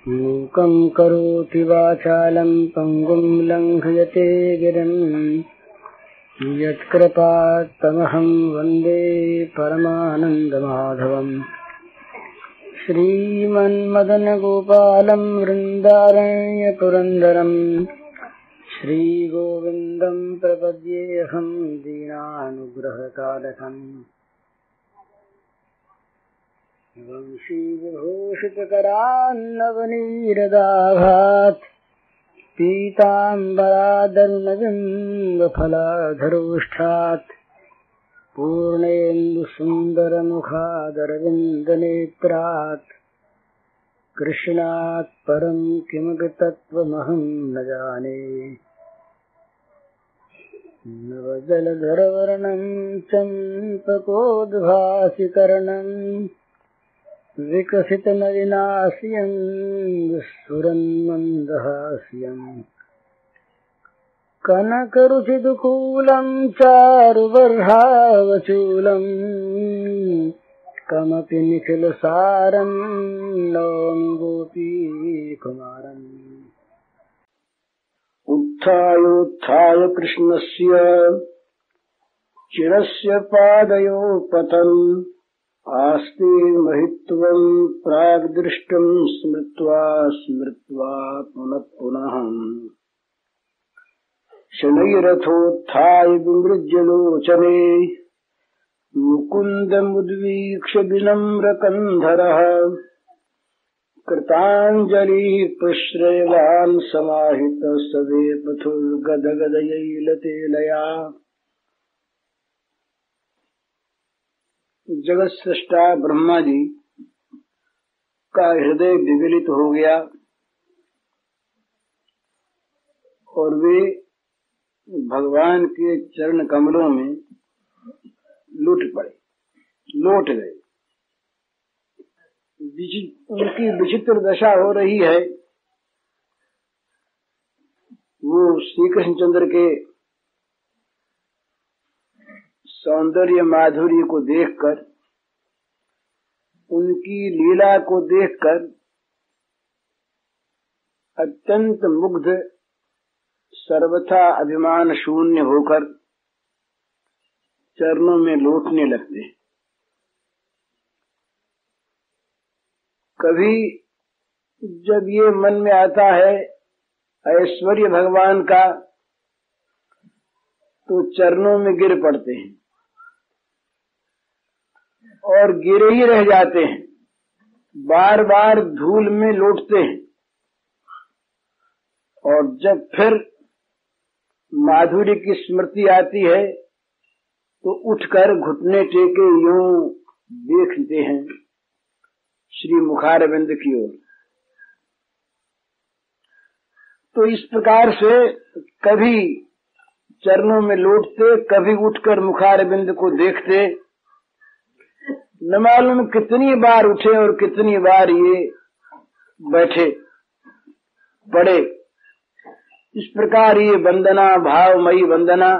मूकं करोति वाचालं पंगुं लंघयते गिरिं यत्कृपात्तमहं वन्दे परमानन्दमाधवम्। श्रीमन्मदनगोपालं वृन्दारण्यपुरन्दरं श्रीगोविन्दं प्रपद्येऽहं दीनानुग्रहकालकम्। वंशीविभूषितकरान्नवनीरदाभात् पीताम्बरादरुणबिम्बफलाधरोष्ठात् पूर्णेन्दुसुन्दरमुखादरविन्दनेत्रात् कृष्णात् परं किमपि तत्त्वमहं न जाने। नवजलधरवर्णं चम्पकोद्भासिकर्णं विकसितनलिनास्यं स्फुरन्मन्दहास्यम्। कनकरुचिदुकूलं चारुबर्हावचूलं कमपि निखिलसारं नौमि गोपीकुमारम्। उत्थायोत्थाय कृष्णस्य चिरस्य पादयो पतन् आस्ते महित्वं प्राग्दृष्टं स्मृत्वा स्मृत्वा पुनः पुनः शनैरथोत्थाय विमृज्य लोचने मुकुन्दमुद्वीक्ष्य विनम्रकन्धरः कृताञ्जलिः प्रश्रयवान् समाहितः सवेपथुर्गदगदयैलतेलया। जगत सृष्टा ब्रह्मा जी का हृदय विगलित हो गया और वे भगवान के चरण कमलों में लौट गए। उनकी विचित्र दशा हो रही है। वो श्री कृष्णचंद्र के सौंदर्य माधुर्य को देखकर, उनकी लीला को देखकर अत्यंत मुग्ध, सर्वथा अभिमान शून्य होकर चरणों में लौटने लगते हैं। कभी जब ये मन में आता है ऐश्वर्य भगवान का, तो चरणों में गिर पड़ते हैं और गिरे ही रह जाते हैं, बार बार धूल में लौटते हैं। और जब फिर माधुर्य की स्मृति आती है तो उठकर घुटने टेके यूं देखते हैं श्री मुखारविंद की ओर। तो इस प्रकार से कभी चरणों में लौटते, कभी उठकर मुखारविंद को देखते। न मालूम कितनी बार उठे और कितनी बार ये बैठे पड़े। इस प्रकार ये वंदना, भावमयी वंदना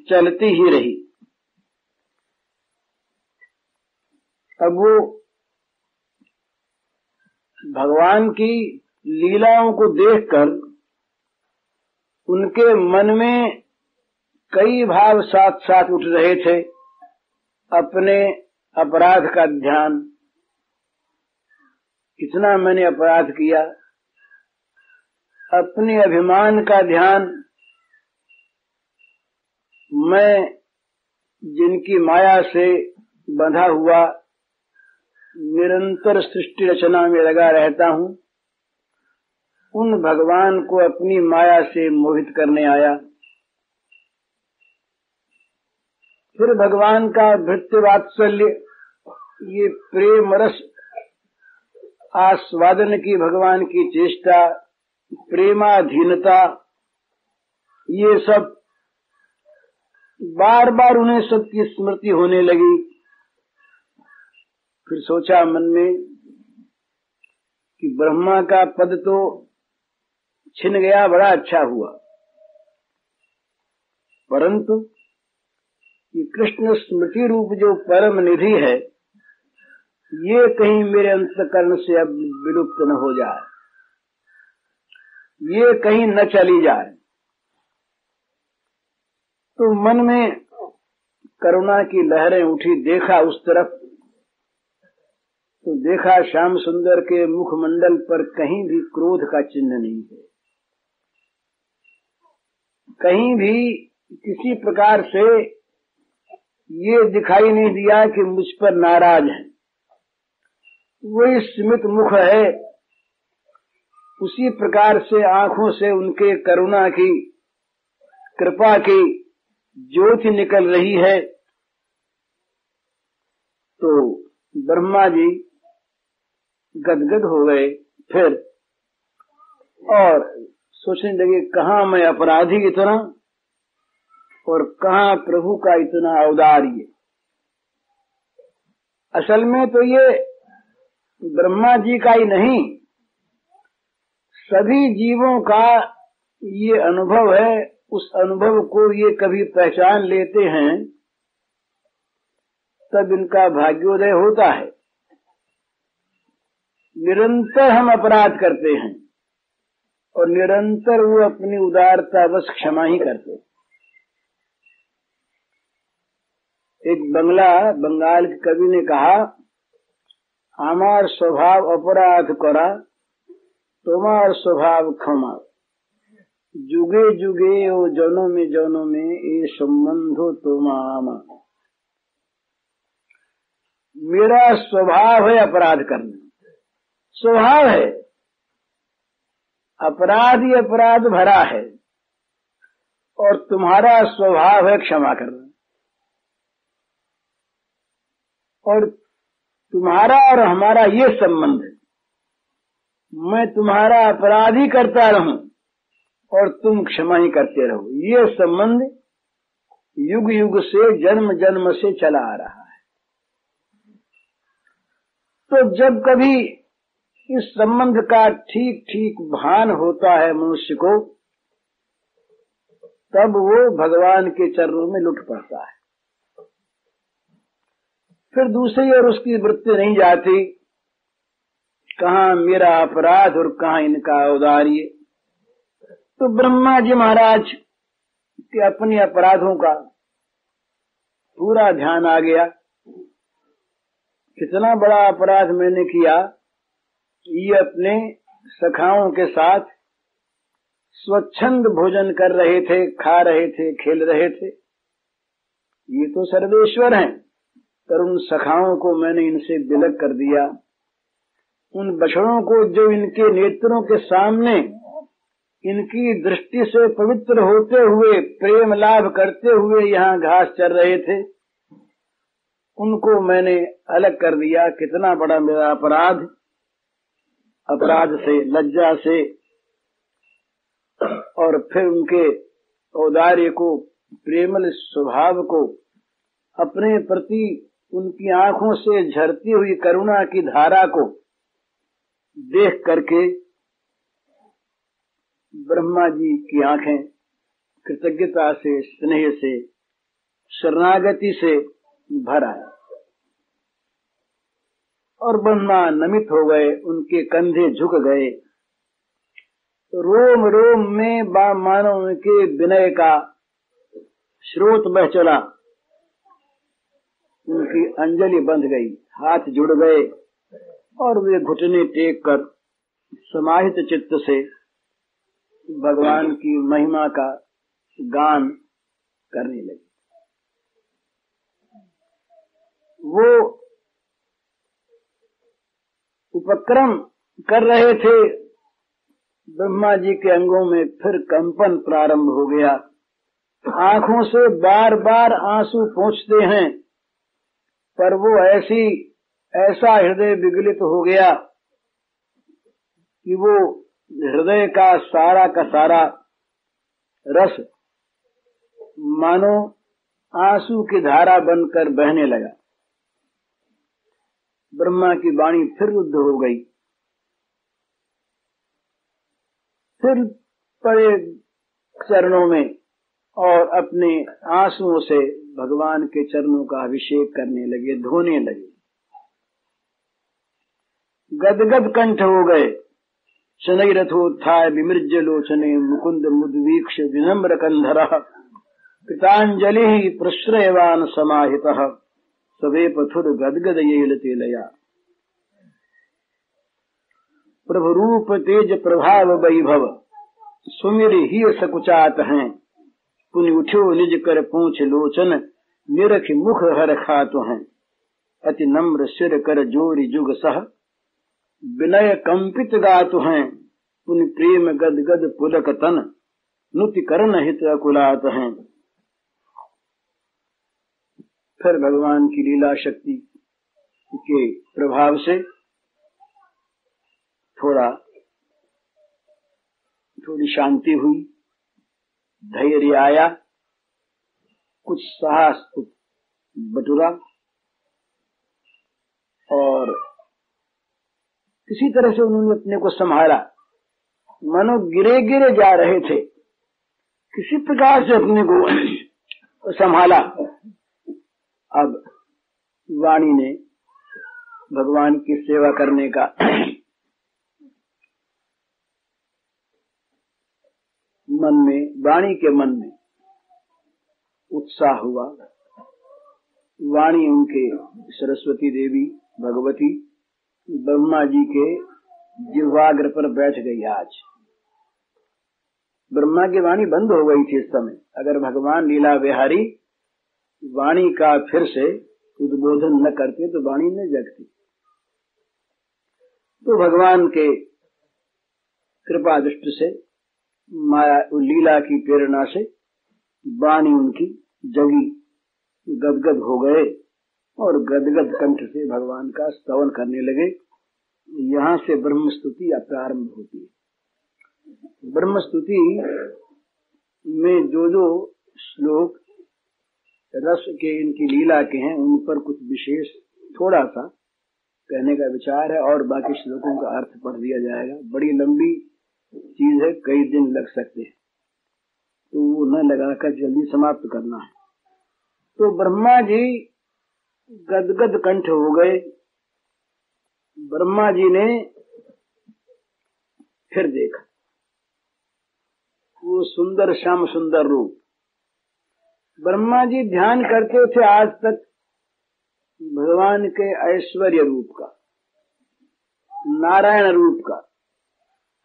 चलती ही रही। अब वो भगवान की लीलाओं को देखकर उनके मन में कई भाव साथ साथ उठ रहे थे। अपने अपराध का ध्यान, कितना मैंने अपराध किया, अपने अभिमान का ध्यान, मैं जिनकी माया से बंधा हुआ निरंतर सृष्टि रचना में लगा रहता हूँ, उन भगवान को अपनी माया से मोहित करने आया। फिर भगवान का भृत्य वात्सल्य, ये प्रेम रस आस्वादन की भगवान की चेष्टा, प्रेमाधीनता, ये सब बार बार उन्हें सबकी स्मृति होने लगी। फिर सोचा मन में कि ब्रह्मा का पद तो छिन गया, बड़ा अच्छा हुआ, परंतु ये कृष्ण स्मृति रूप जो परम निधि है, ये कहीं मेरे अंतःकरण से अब विलुप्त न हो जाए, ये कहीं न चली जाए। तो मन में करुणा की लहरें उठी, देखा उस तरफ, तो देखा श्याम सुंदर के मुखमंडल पर कहीं भी क्रोध का चिन्ह नहीं है, कहीं भी किसी प्रकार से ये दिखाई नहीं दिया कि मुझ पर नाराज है। वही स्मित मुख है, उसी प्रकार से आंखों से उनके करुणा की, कृपा की ज्योति निकल रही है। तो ब्रह्मा जी गदगद हो गए फिर, और सोचने लगे कहाँ मैं अपराधी इतना, और कहाँ प्रभु का इतना औदार्य। असल में तो ये ब्रह्मा जी का ही नहीं, सभी जीवों का ये अनुभव है। उस अनुभव को ये कभी पहचान लेते हैं तब इनका भाग्योदय होता है। निरंतर हम अपराध करते हैं और निरंतर वो अपनी उदारता बस क्षमा ही करते हैं। एक बंगाल के कवि ने कहा, हमार स्वभाव अपराध करा, तुम्हार स्वभाव क्षमा, जुगे जुगे ओ जनों में ये संबंधो तुम्हारा। मेरा स्वभाव है अपराध करना, स्वभाव है, अपराध ही अपराध भरा है, और तुम्हारा स्वभाव है क्षमा करना। और तुम्हारा और हमारा ये संबंध है, मैं तुम्हारा अपराध ही करता रहूं और तुम क्षमा ही करते रहो, ये संबंध युग युग से, जन्म जन्म से चला आ रहा है। तो जब कभी इस संबंध का ठीक ठीक भान होता है मनुष्य को, तब वो भगवान के चरणों में लुट पड़ता है। फिर दूसरी ओर उसकी वृत्ति नहीं जाती, कहाँ मेरा अपराध और कहाँ इनका औदार्य। तो ब्रह्मा जी महाराज के अपने अपराधों का पूरा ध्यान आ गया। कितना बड़ा अपराध मैंने किया, ये अपने सखाओं के साथ स्वच्छंद भोजन कर रहे थे, खा रहे थे, खेल रहे थे। ये तो सर्वेश्वर हैं, पर उन सखाओं को मैंने इनसे विलग कर दिया। उन बछड़ों को जो इनके नेत्रों के सामने इनकी दृष्टि से पवित्र होते हुए, प्रेम लाभ करते हुए यहाँ घास चर रहे थे, उनको मैंने अलग कर दिया। कितना बड़ा मेरा अपराध, अपराध से, लज्जा से, और फिर उनके औदार्य को, प्रेमल स्वभाव को, अपने प्रति उनकी आंखों से झरती हुई करुणा की धारा को देख करके ब्रह्मा जी की आंखें कृतज्ञता से, स्नेह से, शरणागति से भर आए, और ब्रह्मा नमित हो गए, उनके कंधे झुक गए। रोम रोम में मानो उनके विनय का स्रोत बह चला, उनकी अंजलि बंध गई, हाथ जुड़ गए, और वे घुटने टेक कर समाहित चित्त से भगवान की महिमा का गान करने लगे। वो उपक्रम कर रहे थे, ब्रह्मा जी के अंगों में फिर कंपन प्रारंभ हो गया। आंखों से बार बार आंसू पोंछते हैं, पर वो ऐसा हृदय विगलित हो गया कि वो हृदय का सारा रस मानो आंसू की धारा बनकर बहने लगा। ब्रह्मा की वाणी फिर रुद्ध हो गई, फिर पड़े चरणों में और अपने आंसुओं से भगवान के चरणों का अभिषेक करने लगे, धोने लगे। गदगद कंठ हो गए। शनै रथोत्थाय विमृज्य लोचने मुकुंद मुद्वीक्ष विनम्र कंधरः कृतांजलि प्रश्रयवान समाहितः सवे पथुर गदगद येलतेलया। प्रभु रूप तेज प्रभाव वैभव सुमिर ही सकुचात हैं। पुनि उठ्यो निज कर पूछ लोचन निरख मुख हर खातो हैं। अति नम्र सिर कर जोरी जुग सह विनय कंपित गातु हैं। पुनि प्रेम गद गद पुलक तन नुति करण हित अकुलात हैं। फिर भगवान की लीला शक्ति के प्रभाव से थोड़ी शांति हुई, धैर्य आया, कुछ साहस बटुरा और किसी तरह से उन्होंने अपने को संभाला। मानो गिरे गिरे जा रहे थे, किसी प्रकार से अपने को संभाला। अब वाणी ने भगवान की सेवा करने का वाणी के मन में उत्साह हुआ। वाणी उनके सरस्वती देवी भगवती ब्रह्मा जी के जिह्वाग्र पर बैठ गई। आज ब्रह्मा की वाणी बंद हो गई थी इस समय। अगर भगवान लीला विहारी वाणी का फिर से उद्बोधन न करते तो वाणी न जगती। तो भगवान के कृपा दृष्टि से माया लीला की प्रेरणा से वाणी उनकी जगी, गदगद हो गए और गदगद कंठ से भगवान का स्तवन करने लगे। यहाँ से ब्रह्मस्तुति प्रारंभ होती है। ब्रह्मस्तुति में जो जो श्लोक रस के इनकी लीला के हैं उन पर कुछ विशेष थोड़ा सा कहने का विचार है और बाकी श्लोकों का अर्थ पढ़ दिया जाएगा। बड़ी लंबी चीज है, कई दिन लग सकते हैं, तो वो न लगाकर जल्दी समाप्त करना है। तो ब्रह्मा जी गदगद कंठ हो गए। ब्रह्मा जी ने फिर देखा वो सुंदर श्याम सुंदर रूप। ब्रह्मा जी ध्यान करते थे आज तक भगवान के ऐश्वर्य रूप का, नारायण रूप का।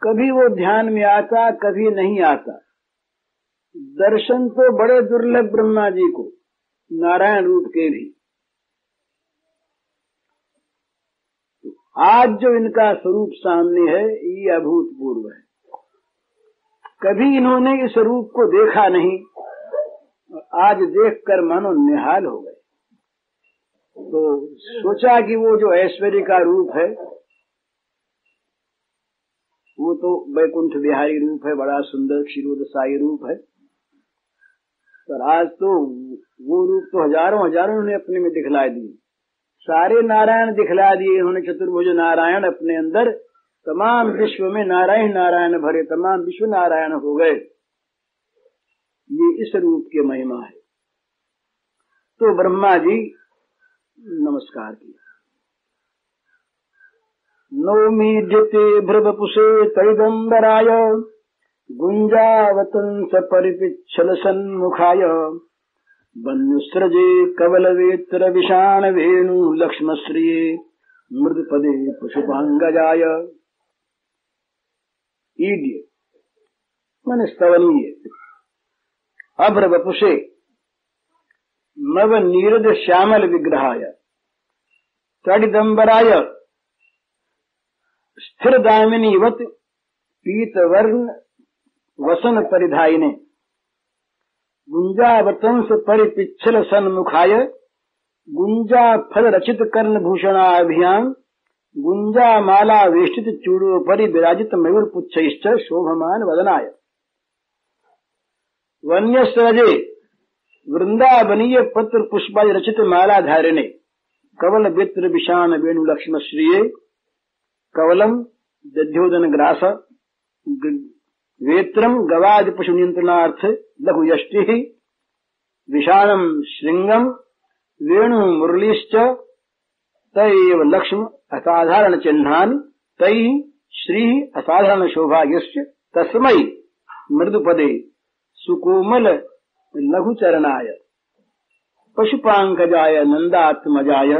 कभी वो ध्यान में आता, कभी नहीं आता। दर्शन तो बड़े दुर्लभ ब्रह्मा जी को नारायण रूप के भी। आज जो इनका स्वरूप सामने है ये अभूतपूर्व है। कभी इन्होंने इस रूप को देखा नहीं और आज देखकर मानो निहाल हो गए। तो सोचा कि वो जो ऐश्वर्य का रूप है वो तो वैकुंठ बिहारी रूप है, बड़ा सुंदर क्षीरोदशाई रूप है। पर आज तो वो रूप तो हजारों ने अपने में दिखला दिए। सारे नारायण दिखला दिए इन्होंने। चतुर्भुज नारायण अपने अंदर, तमाम विश्व में नारायण नारायण भरे, तमाम विश्व नारायण हो गए। ये इस रूप की महिमा है। तो ब्रह्मा जी नमस्कार किया। नौमीड्यते भ्रवपुषे तैदंबराय गुंजावतंस परिपिच्छल सन्मुखाय वन्युसृजे कवलवेत्र विषाण वेणु लक्ष्मश्रिये मृदपदे पशुपांगजाय। ईड्य मन स्तवनीय। अभ्रवपुषे नव नीरद श्यामल विग्रहाय तडिदंबराय स्थिर दामिनीवत पीतवर्ण वसन परिधायिने गुंजावतंस परिपिच्छल सन्मुखाय गुंजा फल रचित कर्ण भूषणाभियान गुंजा माला वेष्टित चूड़ोपरि विराजित मयूर पुच्छैश्च शोभमान वदनाय वन्यसृजे वृंदावनीय पत्र पुष्पाय रचित माला धारिणे कवल वित्र विषाण वेणु लक्ष्म श्रिये कवलम दध्योदन ग्रास वेत्रम गवादि पशु नियंत्रणार्थ लघु यष्टि विषाणम श्रृंगम वेणु मुरलीश्च तयेव लक्ष्म असाधारण चिन्हानि तैः श्री असाधारण शोभायस्य तस्मै मृदुपदे सुकोमल लघुचरणाय पशुपांकजाय नंदात्मजाय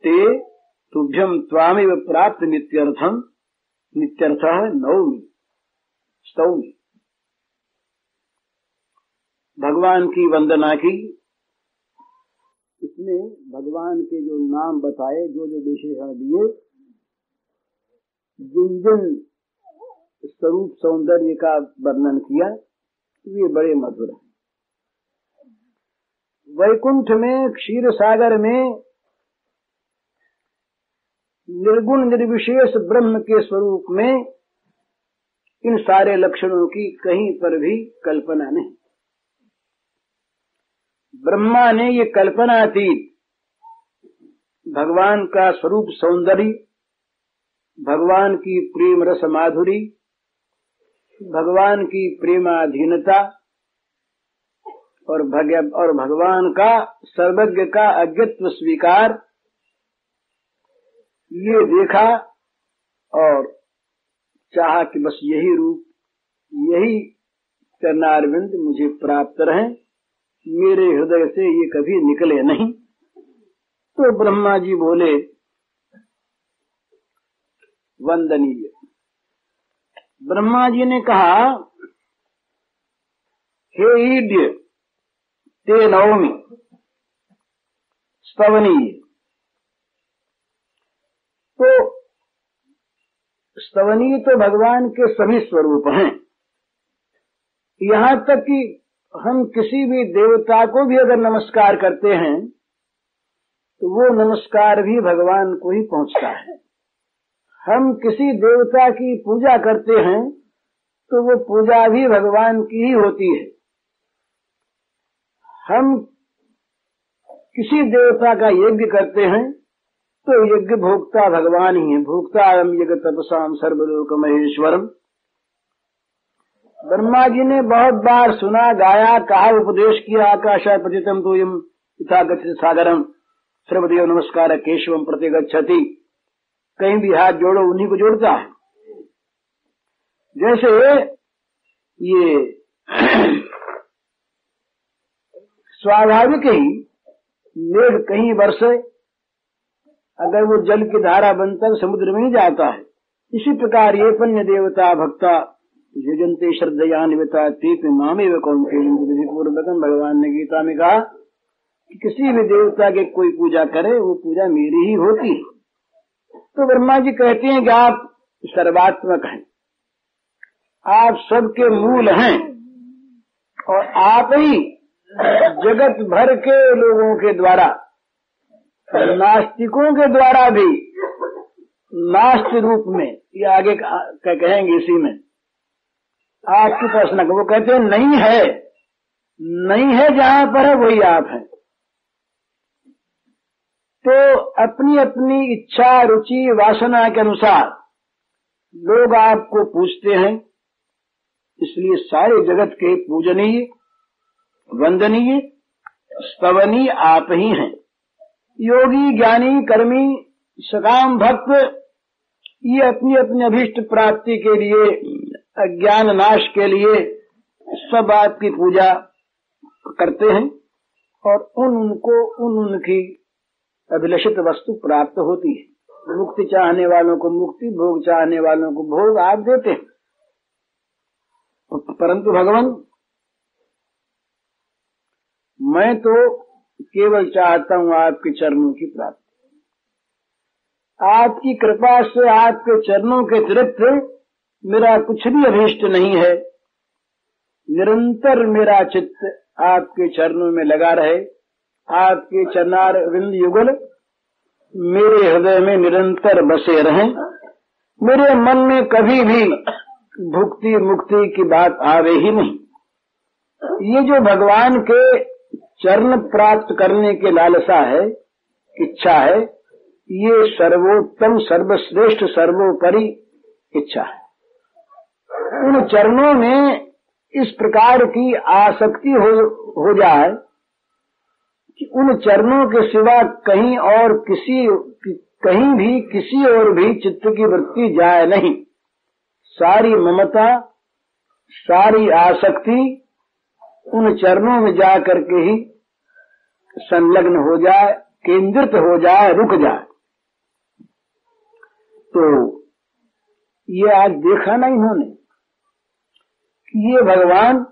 ते तुभ्यं त्वामेव प्राप्त नित्यर्थः नौमि स्तौमि। भगवान की वंदना की। इसमें भगवान के जो नाम बताए, जो जो विशेषण दिए, जिन जिन स्वरूप सौंदर्य का वर्णन किया, ये बड़े मधुर हैं। वैकुंठ में, क्षीर सागर में निर्गुण निर्विशेष ब्रह्म के स्वरूप में इन सारे लक्षणों की कहीं पर भी कल्पना नहीं। ब्रह्मा ने ये कल्पनातीत भगवान का स्वरूप सौंदर्य, भगवान की प्रेम रस माधुरी, भगवान की प्रेमाधीनता और भगवान का सर्वज्ञ का अज्ञत्व स्वीकार, ये देखा और चाहा कि बस यही रूप, यही चरणारविंद मुझे प्राप्त रहे, मेरे हृदय से ये कभी निकले नहीं। तो ब्रह्मा जी बोले, वंदनीय। ब्रह्मा जी ने कहा, हे ईड्य ते नौमि स्तवनीय। तो स्तवनीय तो भगवान के सभी स्वरूप हैं। यहाँ तक कि हम किसी भी देवता को भी अगर नमस्कार करते हैं तो वो नमस्कार भी भगवान को ही पहुंचता है। हम किसी देवता की पूजा करते हैं तो वो पूजा भी भगवान की ही होती है। हम किसी देवता का यज्ञ करते हैं तो यज्ञ भोक्ता भगवान ही है। भोक्तारम यज्ञ तपसाम सर्वलोक महेश्वरम। ब्रह्मा जी ने बहुत बार सुना, गाया, कहा, उपदेश किया, आकाशाय पतितम तोयम यथा गच्छति सागरम सर्वदेव नमस्कार केशवम प्रतिगच्छति। कहीं भी हाथ जोड़ो उन्हीं को जोड़ता है। जैसे ये स्वाभाविक ही मेघ कहीं बरसे, अगर वो जल की धारा बनकर समुद्र में ही जाता है, इसी प्रकार ये पुण्य देवता भक्ता युजन्ते श्रद्धयान्विता तेपि मामेव कौन्तेय। पूर्वकम भगवान ने गीता में कहा कि किसी भी देवता के कोई पूजा करे वो पूजा मेरी ही होती है। तो ब्रह्मा जी कहते हैं कि आप सर्वात्मक हैं, आप सबके मूल हैं और आप ही जगत भर के लोगों के द्वारा, नास्तिकों के द्वारा भी नास्ति रूप में, ये आगे कहेंगे इसी में, आपकी प्रश्न वो कहते हैं नहीं है, नहीं है जहां पर है वही आप हैं। तो अपनी अपनी इच्छा रुचि वासना के अनुसार लोग आपको पूछते हैं, इसलिए सारे जगत के पूजनीय वंदनीय स्तवनीय आप ही हैं। योगी ज्ञानी कर्मी सकाम भक्त ये अपनी अपनी अभीष्ट प्राप्ति के लिए, अज्ञान नाश के लिए सब आपकी पूजा करते हैं और उनकी अभिलषित वस्तु प्राप्त होती है। मुक्ति चाहने वालों को मुक्ति, भोग चाहने वालों को भोग आप देते हैं। परंतु भगवान, मैं तो केवल चाहता हूं आपके चरणों की प्राप्ति। आपकी कृपा से आपके चरणों के अतिरिक्त मेरा कुछ भी अभीष्ट नहीं है। निरंतर मेरा चित्त आपके चरणों में लगा रहे, आपके चरणारविंद युगल मेरे हृदय में निरंतर बसे रहें। मेरे मन में कभी भी भुक्ति मुक्ति की बात आवे ही नहीं। ये जो भगवान के चरण प्राप्त करने की लालसा है, इच्छा है, ये सर्वोत्तम सर्वश्रेष्ठ सर्वोपरि इच्छा है। उन चरणों में इस प्रकार की आसक्ति हो जाए कि उन चरणों के सिवा कहीं भी किसी और भी चित्त की वृत्ति जाए नहीं। सारी ममता, सारी आसक्ति उन चरणों में जा करके ही संलग्न हो जाए, केंद्रित हो जाए, रुक जाए। तो ये आज देखा ना इन्होंने कि ये भगवान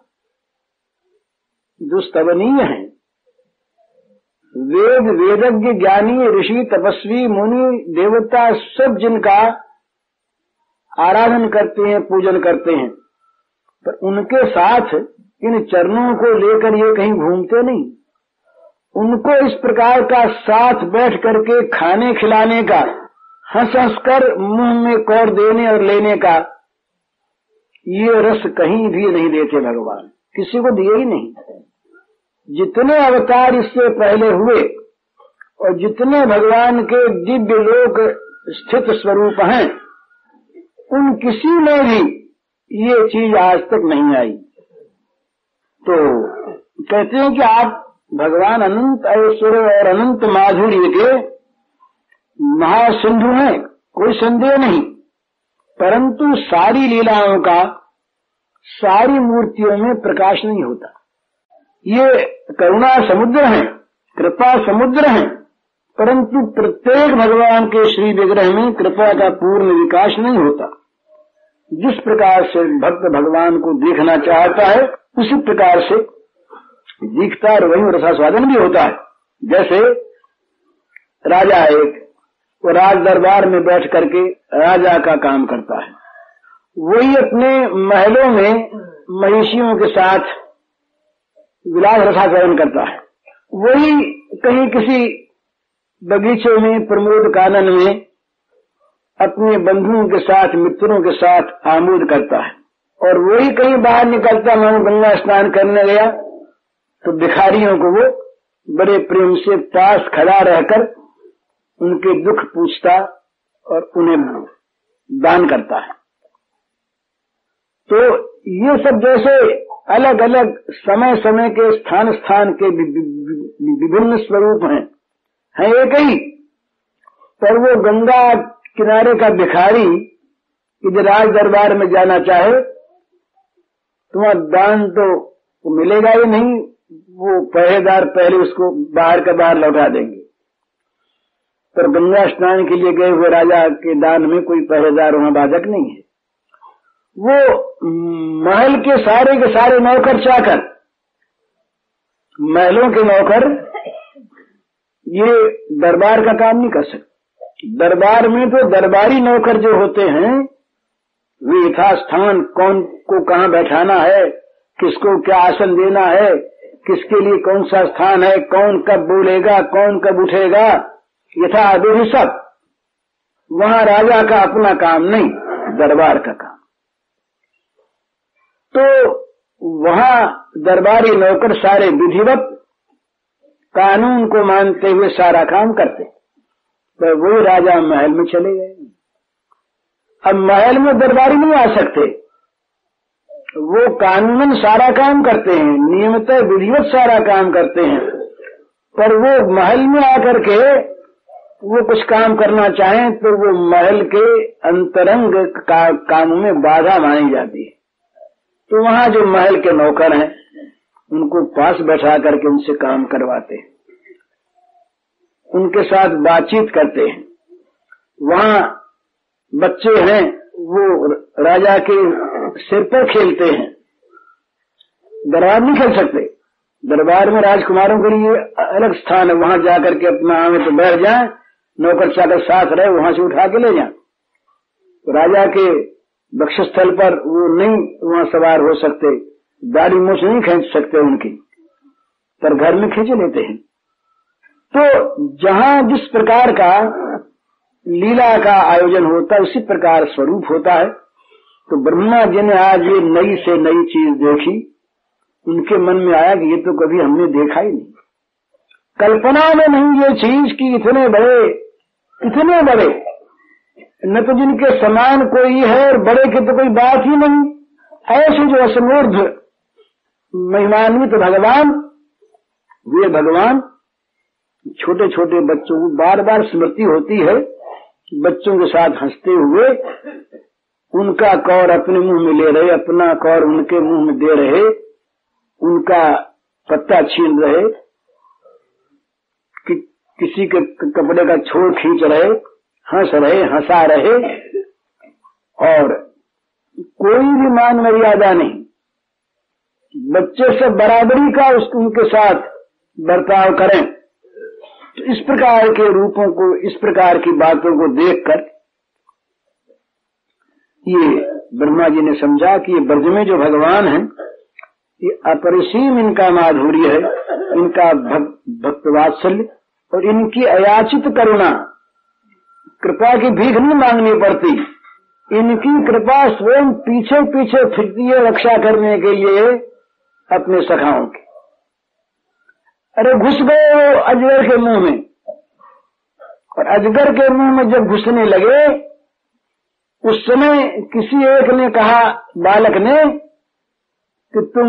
जो स्तवनीय हैं, वेद वेदज्ञ ज्ञानी ऋषि तपस्वी मुनि देवता सब जिनका आराधन करते हैं, पूजन करते हैं, पर उनके साथ इन चरणों को लेकर ये कहीं घूमते नहीं। उनको इस प्रकार का साथ बैठ करके खाने खिलाने का, हंस हंस कर मुंह में कौर देने और लेने का ये रस कहीं भी नहीं देते भगवान, किसी को दिए ही नहीं। जितने अवतार इससे पहले हुए और जितने भगवान के दिव्य लोक स्थित स्वरूप हैं, उन किसी में भी ये चीज आज तक नहीं आई। तो कहते हैं कि आप भगवान अनंत ऐश्वर्य और अनंत माधुर्य के महासिंधु हैं, कोई संदेह नहीं, परंतु सारी लीलाओं का सारी मूर्तियों में प्रकाश नहीं होता। ये करुणा समुद्र हैं, कृपा समुद्र हैं, परंतु प्रत्येक भगवान के श्री विग्रह में कृपा का पूर्ण विकास नहीं होता। जिस प्रकार से भक्त भगवान को देखना चाहता है उसी प्रकार से दिखता और वही रसास्वादन भी होता है। जैसे राजा एक वो राज दरबार में बैठ करके राजा का काम करता है, वही अपने महलों में महिषियों के साथ विलास रसास्वादन करता है, वही कहीं किसी बगीचे में प्रमोद कानन में अपने बंधुओं के साथ मित्रों के साथ आमोद करता है, और वही कहीं बाहर निकलता मानो गंगा स्नान करने गया तो भिखारियों को वो बड़े प्रेम से पास खड़ा रहकर उनके दुख पूछता और उन्हें दान करता है। तो ये सब जैसे अलग अलग समय समय के स्थान स्थान के विभिन्न स्वरूप हैं एक ही, पर वो गंगा किनारे का भिखारी यदि राज दरबार में जाना चाहे तो वहां दान तो मिलेगा ही नहीं, वो पहरेदार पहले उसको बाहर का बाहर लौटा देंगे। पर गंगा स्नान के लिए गए हुए राजा के दान में कोई पहरेदार वहां बाधक नहीं है। वो महल के सारे नौकर चाकर, महलों के नौकर ये दरबार का काम नहीं कर सकते। दरबार में तो दरबारी नौकर जो होते हैं वे यथास्थान कौन को कहाँ बैठाना है, किसको क्या आसन देना है, किसके लिए कौन सा स्थान है, कौन कब बोलेगा, कौन कब उठेगा, यथा विधि सब। वहां राजा का अपना काम नहीं, दरबार का काम। तो वहां दरबारी नौकर सारे विधिवत कानून को मानते हुए सारा काम करते, तो वो राजा महल में चले गए। अब महल में दरबारी नहीं आ सकते, वो कानूनन सारा काम करते हैं, नियमित विधिवत सारा काम करते हैं, पर वो महल में आकर के वो कुछ काम करना चाहें तो वो महल के अंतरंग कामों में बाधा मानी जाती है। तो वहां जो महल के नौकर हैं उनको पास बैठा करके उनसे काम करवाते हैं, उनके साथ बातचीत करते हैं। वहां बच्चे हैं वो राजा के सिर पर खेलते हैं, दरबार नहीं खेल सकते। दरबार में राजकुमारों के लिए अलग स्थान है, वहां जाकर के अपना आवे तो बैठ जाए, नौकर चाकर साथ रहे, वहां से उठा के ले जाए। तो राजा के वक्षस्थल पर वो नहीं वहां सवार हो सकते, दाढ़ी मूछ नहीं खींच सकते उनकी, पर घर में खींच लेते हैं। तो जहां जिस प्रकार का लीला का आयोजन होता है उसी प्रकार स्वरूप होता है। तो ब्रह्मा जी ने आज ये नई से नई चीज देखी, उनके मन में आया कि ये तो कभी हमने देखा ही नहीं, कल्पना में नहीं ये चीज कि इतने बड़े न तो जिनके समान कोई है और बड़े की तो कोई बात ही नहीं, ऐसे जो असमूर्ध महिमान्वित भगवान, वे भगवान छोटे छोटे बच्चों को बार बार स्मृति होती है कि बच्चों के साथ हंसते हुए उनका कौर अपने मुंह में ले रहे, अपना कौर उनके मुंह में दे रहे, उनका पत्ता छीन रहे, कि किसी के कपड़े का छोर खींच रहे, हंस रहे, हंसा रहे, और कोई भी मान मर्यादा नहीं, बच्चे से बराबरी का उनके साथ बर्ताव करें। तो इस प्रकार के रूपों को, इस प्रकार की बातों को देखकर ये ब्रह्मा जी ने समझा कि ये ब्रज में जो भगवान हैं, ये अपरिसीम इनका माधुर्य है, इनका भक्त वात्सल्य और इनकी अयाचित करुणा, कृपा की भीख नहीं मांगनी पड़ती, इनकी कृपा स्वयं पीछे पीछे फिरती है रक्षा करने के लिए अपने सखाओं की। अरे घुस गए वो अजगर के मुंह में, और अजगर के मुंह में जब घुसने लगे उस समय किसी एक ने कहा, बालक ने, कि तुम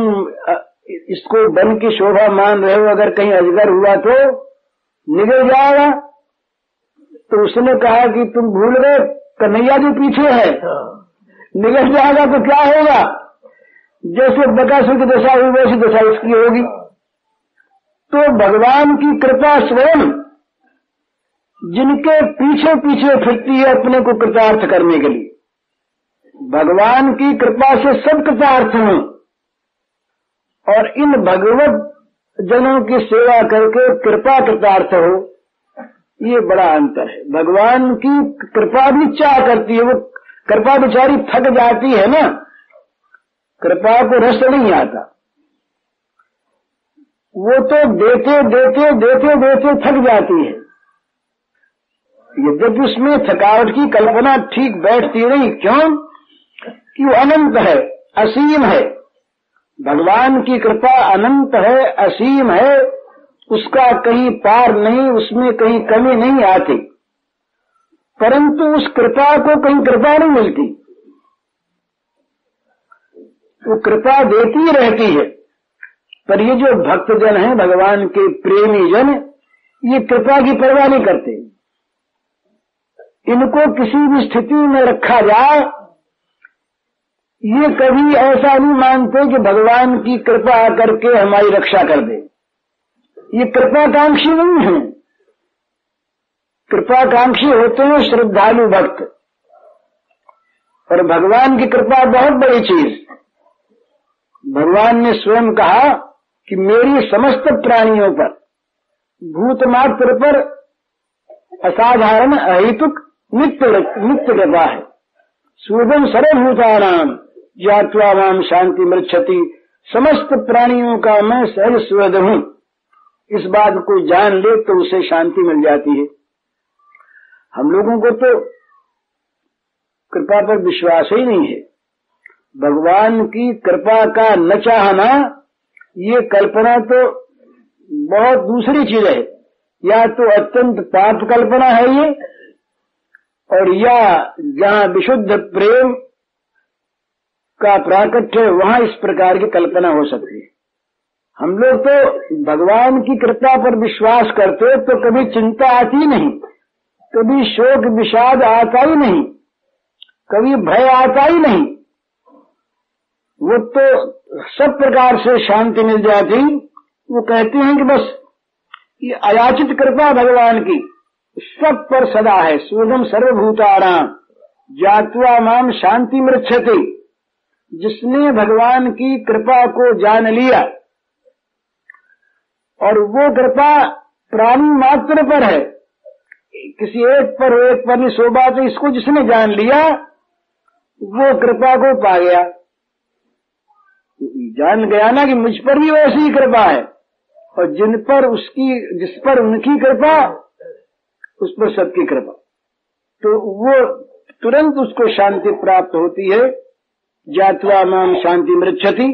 इसको वन की शोभा मान रहे हो, अगर कहीं अजगर हुआ तो निकल जाएगा। तो उसने कहा कि तुम भूल गए कन्हैया जी पीछे है, निकल जाएगा तो क्या होगा, जैसे बकासुर की दशा हुई वैसी दशा इसकी होगी। तो भगवान की कृपा स्वयं जिनके पीछे पीछे फिरती है अपने को कृतार्थ करने के लिए, भगवान की कृपा से सब कृतार्थ हों, और इन भगवत जनों की सेवा करके कृपा कृतार्थ हो, ये बड़ा अंतर है। भगवान की कृपा भी चाह करती है, वो कृपा बेचारी थक जाती है ना, कृपा को रस नहीं आता, वो तो देते देते देते देते थक जाती है। यद्यपि उसमें थकावट की कल्पना ठीक बैठती नहीं, क्यों कि वो अनंत है, असीम है। भगवान की कृपा अनंत है, असीम है, उसका कहीं पार नहीं, उसमें कहीं कमी नहीं आती, परंतु उस कृपा को कहीं कृपा नहीं मिलती, वो कृपा देती रहती है। पर ये जो भक्तजन हैं, भगवान के प्रेमी जन, ये कृपा की परवाह नहीं करते। इनको किसी भी स्थिति में रखा जाए, ये कभी ऐसा नहीं मानते कि भगवान की कृपा करके हमारी रक्षा कर दे। ये कृपाकांक्षी नहीं है। कृपाकांक्षी होते हैं श्रद्धालु भक्त, और भगवान की कृपा बहुत बड़ी चीज। भगवान ने स्वयं कहा कि मेरी समस्त प्राणियों पर, भूत मात्र पर असाधारण अहेतुक नित्य कृपा है। सूदम सर्वभूतानां ज्ञात्वा मां शांति मृच्छति, समस्त प्राणियों का मैं सहज सुहृद हूँ। इस बात को जान ले तो उसे शांति मिल जाती है। हम लोगों को तो कृपा पर विश्वास ही नहीं है। भगवान की कृपा का न चाहना, ये कल्पना तो बहुत दूसरी चीज है। या तो अत्यंत पाप कल्पना है ये, और या जहाँ विशुद्ध प्रेम का प्राकट्य है वहाँ इस प्रकार की कल्पना हो सकती है। हम लोग तो भगवान की कृपा पर विश्वास करते तो कभी चिंता आती नहीं, कभी शोक विषाद आता ही नहीं, कभी भय आता ही नहीं। वो तो सब प्रकार से शांति मिल जाती। वो कहते हैं कि बस ये अयाचित कृपा भगवान की सब पर सदा है। सूदम सर्वभूतानां ज्ञात्वा मां शांति मृच्छति, जिसने भगवान की कृपा को जान लिया, और वो कृपा प्राणी मात्र पर है, किसी एक पर नहीं शोभा। तो इसको जिसने जान लिया वो कृपा को पा गया, जान गया ना कि मुझ पर भी वैसी ही कृपा है, और जिस पर उनकी कृपा उस पर सबकी कृपा। तो वो तुरंत उसको शांति प्राप्त होती है। ज्ञात्वा मां शांति मृच्छति।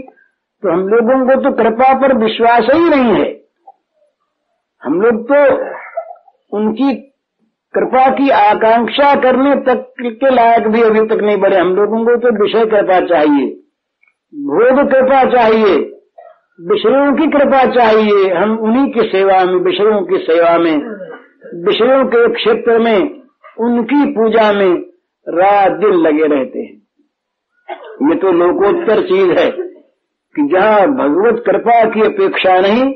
तो हम लोगों को तो कृपा पर विश्वास ही नहीं है। हम लोग तो उनकी कृपा की आकांक्षा करने तक के लायक भी अभी तक नहीं बढ़े। हम लोगों को तो विषय कृपा चाहिए, भोग कृपा चाहिए, विषयों की कृपा चाहिए। हम उन्हीं की सेवा में, विषयों की सेवा में, विषयों के क्षेत्र में, उनकी पूजा में रात दिन लगे रहते हैं। ये तो लोकोत्तर चीज है कि जहाँ भगवत कृपा की अपेक्षा नहीं,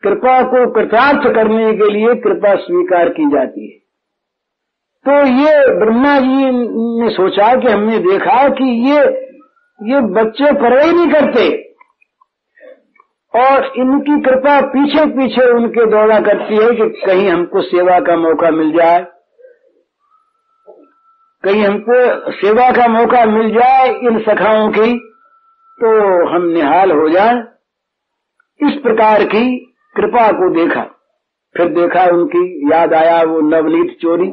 कृपा को कृतार्थ करने के लिए कृपा स्वीकार की जाती है। तो ये ब्रह्मा जी ने सोचा कि हमने देखा कि ये बच्चे परवाह ही नहीं करते और इनकी कृपा पीछे पीछे उनके दौड़ा करती है कि कहीं हमको सेवा का मौका मिल जाए, कहीं हमको सेवा का मौका मिल जाए इन सखाओं की, तो हम निहाल हो जाए। इस प्रकार की कृपा को देखा। फिर देखा उनकी याद आया वो नवनीत चोरी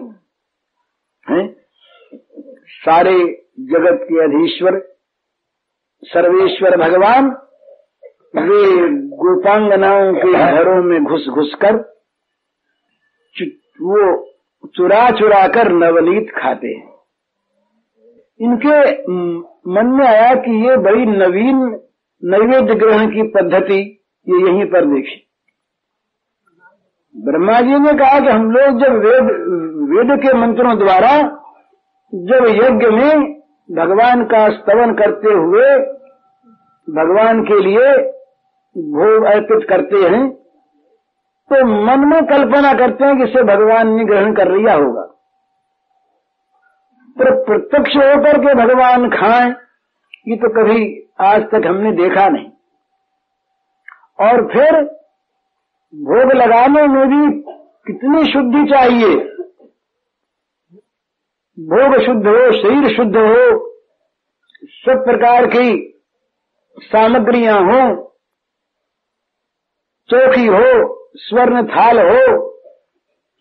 है। सारे जगत के अधीश्वर सर्वेश्वर भगवान वे गोपांगनाओं के घरों में घुस घुस कर वो चुरा चुरा कर नवनीत खाते हैं। इनके मन में आया कि ये बड़ी नवीन नैवेद्य ग्रहण की पद्धति ये यहीं पर देखी। ब्रह्मा जी ने कहा कि हम लोग जब वेद के मंत्रों द्वारा जब यज्ञ में भगवान का स्तवन करते हुए भगवान के लिए भोग अर्पित करते हैं, तो मन में कल्पना करते हैं कि इसे भगवान ने ग्रहण कर लिया होगा। पर प्रत्यक्ष होकर के भगवान खाएं, ये तो कभी आज तक हमने देखा नहीं। और फिर भोग लगाने में भी कितनी शुद्धि चाहिए। भोग शुद्ध हो, शरीर शुद्ध हो, सब प्रकार की सामग्रियां हो, चौकी हो, स्वर्ण थाल हो,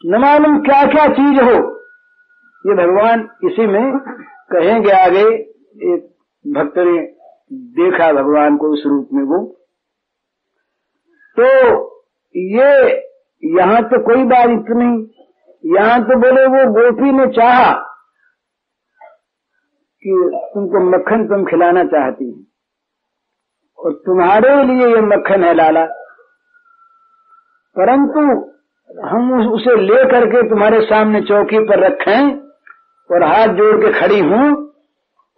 न मालूम क्या क्या चीज हो। ये भगवान इसी में कहेंगे आगे। एक भक्त ने देखा भगवान को उस रूप में। वो तो ये यहाँ तो कोई बात इतनी, यहाँ तो बोले वो गोपी ने चाहा कि तुमको मक्खन तुम खिलाना चाहती है और तुम्हारे लिए ये मक्खन है लाला, परंतु हम उसे ले करके तुम्हारे सामने चौकी पर रखें और हाथ जोड़ के खड़ी हूं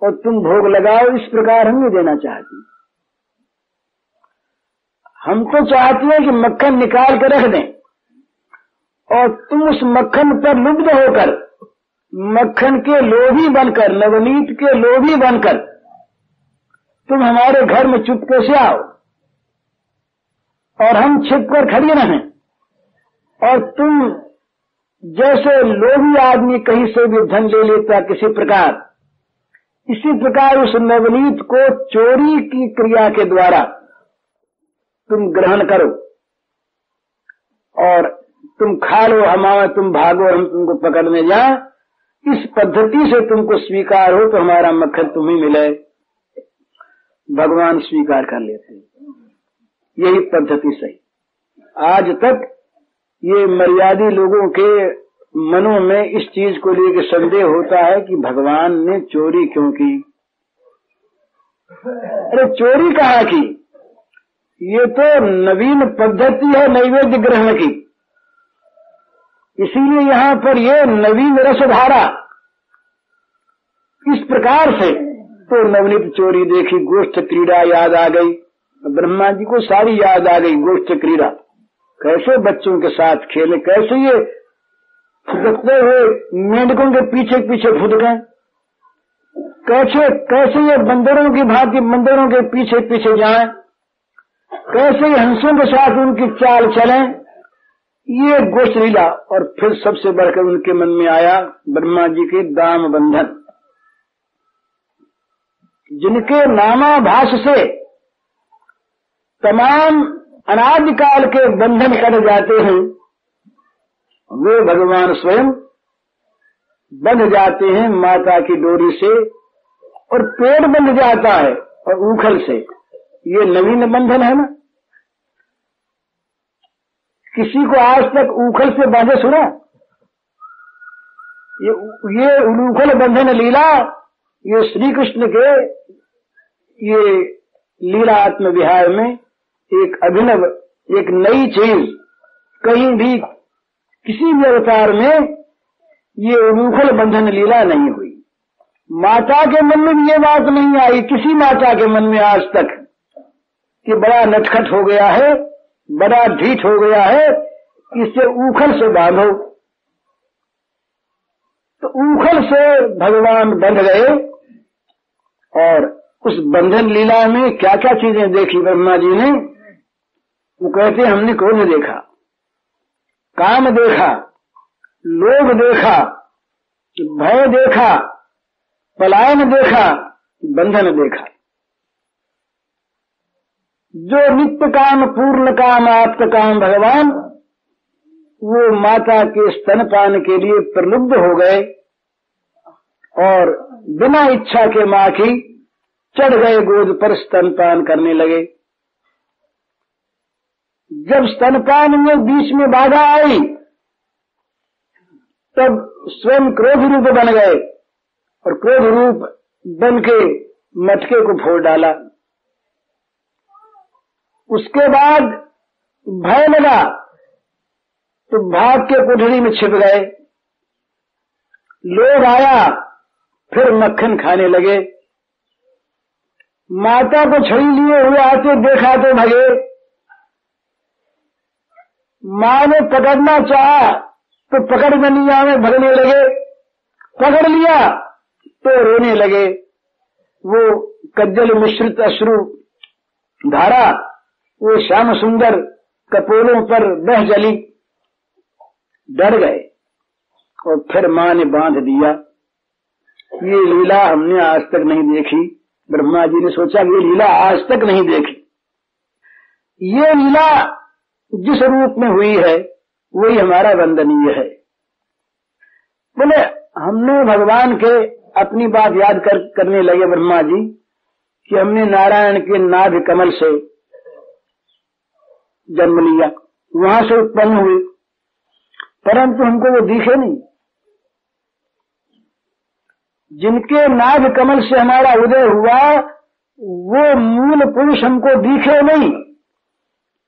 और तुम भोग लगाओ, इस प्रकार हम नहीं देना चाहती। हम तो चाहती है कि मक्खन निकाल कर रख दें और तुम उस मक्खन पर लुब्ध होकर, मक्खन के लोभी बनकर, नवनीत के लोभी बनकर तुम हमारे घर में चुपके से आओ और हम छिपकर खड़ी रहें और तुम जैसे लोभी आदमी कहीं से भी धन ले लेता किसी प्रकार, इसी प्रकार उस नवनीत को चोरी की क्रिया के द्वारा तुम ग्रहण करो और तुम खा लो, हमारा तुम भागो, हम तुमको पकड़ने जाए। इस पद्धति से तुमको स्वीकार हो तो हमारा मक्खन तुम्हें मिले। भगवान स्वीकार कर लेते, यही पद्धति सही। आज तक ये मर्यादी लोगों के मनों में इस चीज को लेकर संदेह होता है कि भगवान ने चोरी क्यों की। अरे चोरी कहाँ की, ये तो नवीन पद्धति है नैवेद्य ग्रहण की, इसीलिए यहाँ पर ये नवीन रसधारा। इस प्रकार से तो नवनीत चोरी देखी, गोष्ठ क्रीड़ा याद आ गई। ब्रह्मा जी को सारी याद आ गई गोष्ठ क्रीड़ा, कैसे बच्चों के साथ खेले, कैसे ये फुदकते हुए मेंढकों के पीछे पीछे फुदके, कैसे ये बंदरों की भांति बंदरों के पीछे पीछे जाएं, कैसे हंसों के साथ उनकी चाल चलें, ये गोष्ठ लीला। और फिर सबसे बढ़कर उनके मन में आया ब्रह्मा जी के दाम बंधन, जिनके नामाभास से तमाम अनादिकाल के बंधन कट जाते हैं, वे भगवान स्वयं बंध जाते हैं माता की डोरी से और पेड़ बंध जाता है और ऊखल से। ये नवीन बंधन है ना। किसी को आज तक ऊखल से बांधे सुना? ये उलूखल बंधन लीला ये श्री कृष्ण के ये लीला आत्म विहार में एक अभिनव, एक नई चीज, कहीं भी किसी भी अवतार में ये उलूखल बंधन लीला नहीं हुई। माता के मन में भी ये बात नहीं आई, किसी माता के मन में आज तक, कि बड़ा नटखट हो गया है, बड़ा ढीठ हो गया है, इससे उखल से बांधो। तो उखल से भगवान बंध गए और उस बंधन लीला में क्या क्या चीजें देखी ब्रह्मा जी ने। वो कहते हमने क्रोध देखा, काम देखा, लोभ देखा, भय देखा, पलायन देखा, बंधन देखा। जो नित्य काम, पूर्ण काम, आप्त काम भगवान, वो माता के स्तनपान के लिए प्रलुब्ध हो गए और बिना इच्छा के मां की चढ़ गए गोद पर, स्तनपान करने लगे। जब स्तनपान में बीच में बाधा आई तब स्वयं क्रोध रूप बन गए और क्रोध रूप बन के मटके को फोड़ डाला। उसके बाद भय लगा तो भाग के कोठरी में छिप गए। लोग आया, फिर मक्खन खाने लगे। माता को छड़ी लिए हुए आते देखा तो भगे। मां ने पकड़ना चाहा तो पकड़ में नहीं आए, भगने लगे। पकड़ लिया तो रोने लगे। वो कज्जल मिश्रित अश्रु धारा वो श्याम सुंदर कपोलों पर बह जली। डर गए और फिर मां ने बांध दिया। ये लीला हमने आज तक नहीं देखी। ब्रह्मा जी ने सोचा ये लीला आज तक नहीं देखी। ये लीला जिस रूप में हुई है वही हमारा वंदनीय है। बोले हमने भगवान के अपनी बात याद करने लगे ब्रह्मा जी कि हमने नारायण के नाभि कमल से जन्म लिया, वहां से उत्पन्न हुए, परंतु हमको वो दिखे नहीं। जिनके नाभि कमल से हमारा उदय हुआ वो मूल पुरुष हमको दिखे नहीं।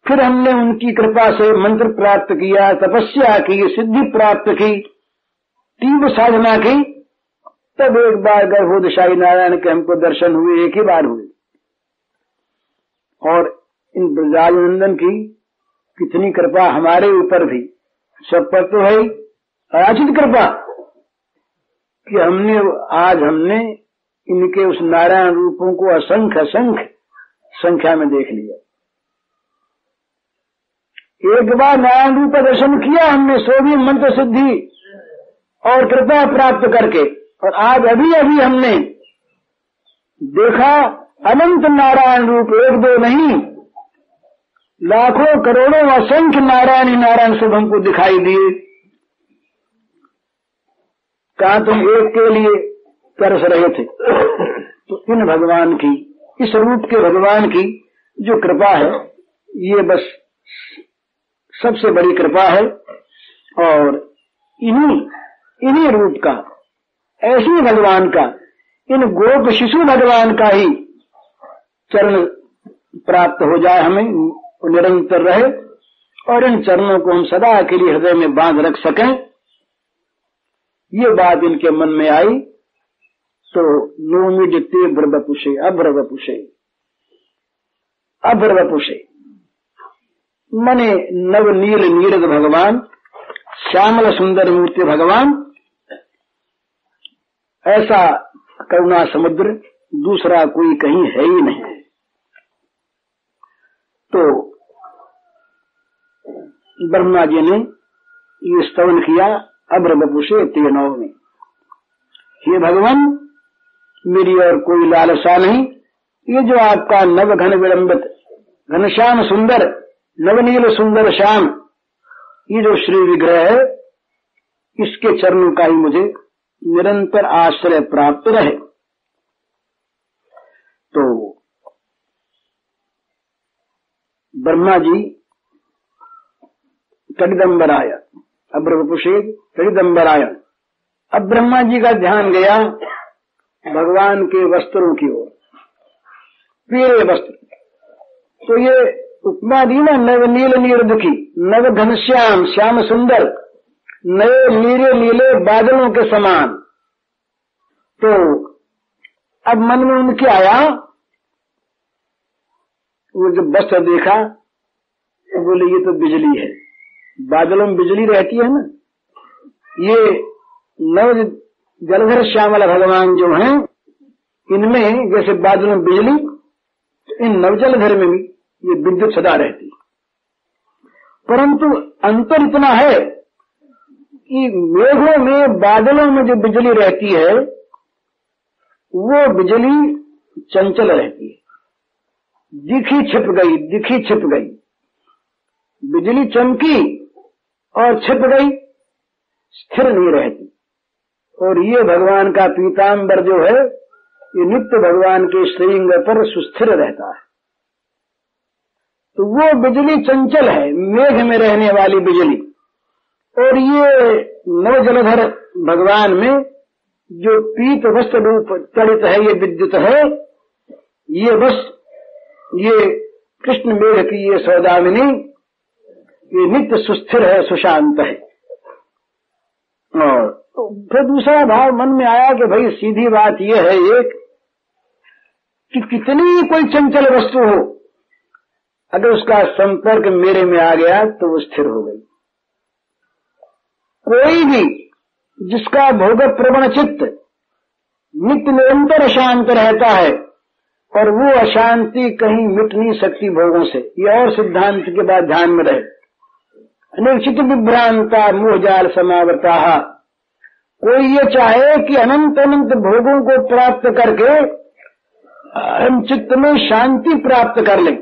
फिर हमने उनकी कृपा से मंत्र प्राप्त किया, तपस्या की, सिद्धि प्राप्त की, तीव्र साधना की, तब एक बार गर्भोदशाई नारायण के हमको दर्शन हुए, एक ही बार हुए। और इन ब्रजानंदन की कितनी कृपा हमारे ऊपर भी, सब पर तो है अयाचित कृपा कि हमने इनके उस नारायण रूपों को असंख्य संख्या में देख लिया। एक बार नारायण रूप का दर्शन किया हमने, सो भी मंत्र सिद्धि और कृपा प्राप्त करके, और आज अभी अभी हमने देखा अनंत नारायण रूप, एक दो नहीं, लाखों करोड़ों असंख्य नारायण सब हमको दिखाई दिए। कहा तुम एक के लिए तरस रहे थे। तो इन भगवान की, इस रूप के भगवान की जो कृपा है, ये बस सबसे बड़ी कृपा है। और इन्हीं रूप का, ऐसी भगवान का, इन गोप शिशु भगवान का ही चरण प्राप्त हो जाए, हमें निरंतर रहे और इन चरणों को हम सदा के लिए हृदय में बांध रख सकें। ये बात इनके मन में आई तो नोमिडते ब्रवपुषे, अब्रवपुषे मने नव नील नीरद भगवान, श्यामल सुंदर मूर्ति भगवान, ऐसा करुणा समुद्र दूसरा कोई कहीं है ही नहीं। तो ब्रह्मा जी ने ये स्तवन किया अब्रवपुषे ते नवमी। हे भगवान, मेरी और कोई लालसा नहीं। ये जो आपका नव घन विलंबित घनश्याम सुंदर, नवनील सुंदर श्याम, ये जो श्री विग्रह है, इसके चरणों का ही मुझे निरंतर आश्रय प्राप्त रहे। तो ब्रह्मा जी कटिदम्बराय, अब्रवपुषे कटिदम्बराय। अब ब्रह्मा जी का ध्यान गया भगवान के वस्त्रों की ओर, पीले वस्त्र। तो ये उपमा दी ना नव नील नीरद की, नव घनश्याम श्याम सुंदर, नए नीले नीले बादलों के समान। तो अब मन में उनके आया, वो जब वस्त्र देखा तो बोले ये तो बिजली है, बादलों में बिजली रहती है ना। ये नव जलधर श्यामला भगवान जो हैं, इनमें जैसे बादलों में बिजली, इन नवजलधर में भी ये विद्युत सदा रहती है। परंतु अंतर इतना है कि मेघों में बादलों में जो बिजली रहती है वो बिजली चंचल रहती है, दिखी छिप गई, दिखी छिप गई। बिजली चमकी और छिप गई, स्थिर नहीं रहती। और ये भगवान का पीताम्बर जो है, ये नित्य भगवान के श्रीअंग पर सुस्थिर रहता है। तो वो बिजली चंचल है, मेघ में रहने वाली बिजली। और ये नव जलधर भगवान में जो पीत वस्त्र रूप चलित है, ये विद्युत है, ये बस ये कृष्ण मेघ की ये सौदामिनी, ये नित्य सुस्थिर है, सुशांत है। और फिर दूसरा भाव मन में आया कि भाई सीधी बात यह है एक कि कितनी कोई चंचल वस्तु हो, अगर उसका संपर्क मेरे में आ गया तो वो स्थिर हो गई। कोई भी जिसका भोग प्रवण चित्त नित्य निरंतर अशांत रहता है, और वो अशांति कहीं मिट नहीं सकती भोगों से। ये और सिद्धांत के बाद ध्यान में रहे। अनेक चित्त विभ्रांता मोहजाल समावृता। कोई ये चाहे कि अनंत अनंत भोगों को प्राप्त करके हम चित्त में शांति प्राप्त कर लें।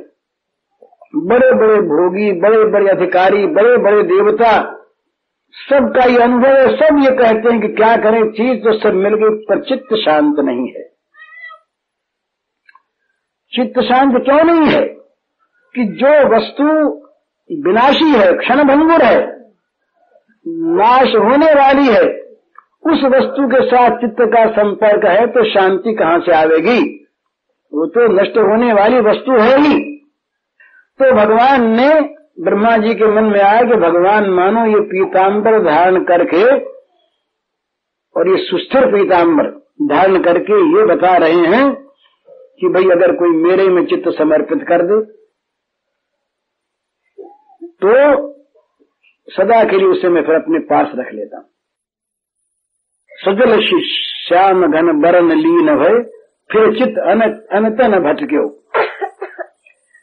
बड़े बड़े भोगी, बड़े बड़े अधिकारी, बड़े बड़े देवता, सबका ये अनुभव है। सब ये कहते हैं कि क्या करें, चीज तो सब मिल गई पर चित्त शांत नहीं है। चित्त शांत क्यों नहीं है? कि जो वस्तु विनाशी है, क्षणभंगुर है, नाश होने वाली है, उस वस्तु के साथ चित्त का संपर्क है तो शांति कहां से आवेगी? वो तो नष्ट होने वाली वस्तु है ही। तो भगवान ने, ब्रह्मा जी के मन में आया कि भगवान मानो ये पीताम्बर धारण करके, और ये सुस्थिर पीताम्बर धारण करके ये बता रहे हैं कि भाई अगर कोई मेरे में चित्त समर्पित कर दे तो सदा के लिए उसे मैं फिर अपने पास रख लेता हूं। सजल श्याम घन बरन लीन भय, फिर चित्त अनत न भटक्यो।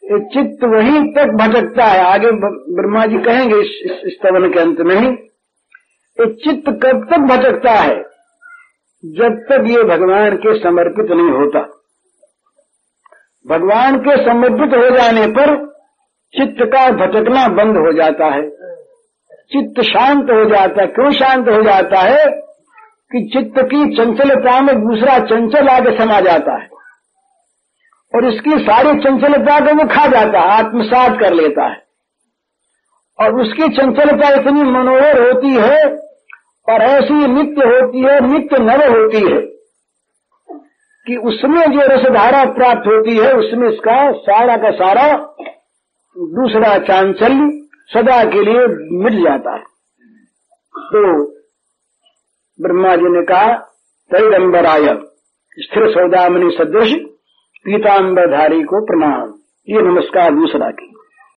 ये चित्त वहीं तक भटकता है। आगे ब्रह्मा जी कहेंगे इस स्तवन के अंत में ही, ये चित्त कब तक भटकता है? जब तक ये भगवान के समर्पित नहीं होता। भगवान के समर्पित हो जाने पर चित्त का भटकना बंद हो जाता है, चित्त शांत हो जाता है। क्यों शांत हो जाता है? कि चित्त की चंचलता में दूसरा चंचल आगे समा जाता है और इसकी सारी चंचलता को वो खा जाता है, आत्मसात कर लेता है। और उसकी चंचलता इतनी मनोहर होती है और ऐसी नित्य होती है, नित्य नव होती है कि उसमें जो रसधारा प्राप्त होती है उसमें इसका सारा का सारा दूसरा चांचल्य सदा के लिए मिट जाता है। तो ब्रह्मा जी ने कहा तैगंबराय स्थिर सौदामणि सदृश पीताम्बरधारी को प्रणाम। ये नमस्कार दूसरा की।